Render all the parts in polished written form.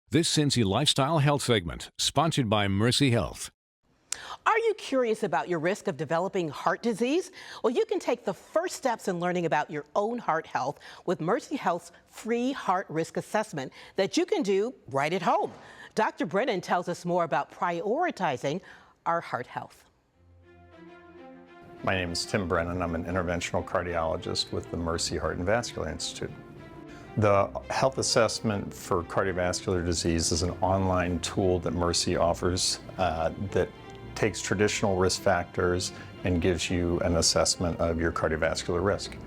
This Cincy Lifestyle Health segment, sponsored by Mercy Health. Are you curious about your risk of developing heart disease? Well, you can take the first steps in learning about your own heart health with Mercy Health's free heart risk assessment that you can do right at home. Dr. Brennan tells us more about prioritizing our heart health. My name is Tim Brennan. I'm an interventional cardiologist with the Mercy Heart and Vascular Institute. The health assessment for cardiovascular disease is an online tool that Mercy offers that takes traditional risk factors and gives you an assessment of your cardiovascular risk.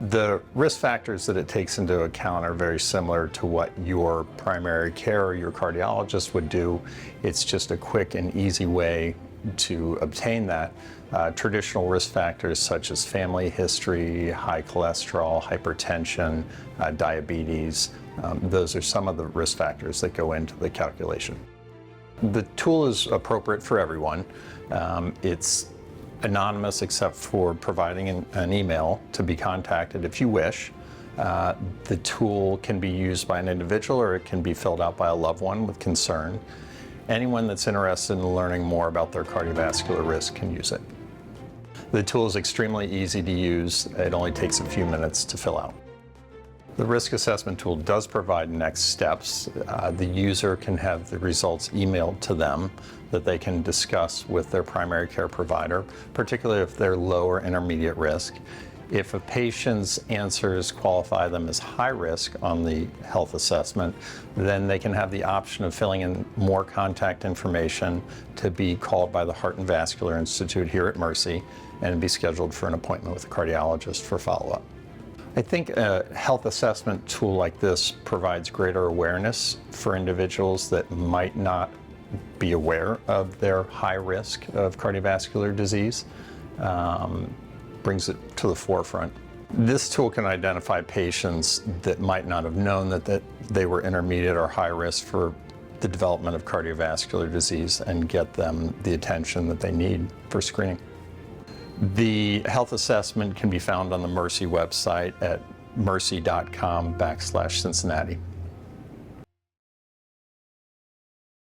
The risk factors that it takes into account are very similar to what your primary care or your cardiologist would do. It's just a quick and easy way to obtain that. Traditional risk factors such as family history, high cholesterol, hypertension, diabetes, those are some of the risk factors that go into the calculation. The tool is appropriate for everyone. It's anonymous except for providing an email to be contacted if you wish. The tool can be used by an individual or it can be filled out by a loved one with concern. Anyone that's interested in learning more about their cardiovascular risk can use it. The tool is extremely easy to use. It only takes a few minutes to fill out. The risk assessment tool does provide next steps. The user can have the results emailed to them that they can discuss with their primary care provider, particularly if they're low or intermediate risk. If a patient's answers qualify them as high risk on the health assessment, then they can have the option of filling in more contact information to be called by the Heart and Vascular Institute here at Mercy and be scheduled for an appointment with a cardiologist for follow-up. I think a health assessment tool like this provides greater awareness for individuals that might not be aware of their high risk of cardiovascular disease. Brings it to the forefront. This tool can identify patients that might not have known that they were intermediate or high risk for the development of cardiovascular disease and get them the attention that they need for screening. The health assessment can be found on the Mercy website at mercy.com/Cincinnati.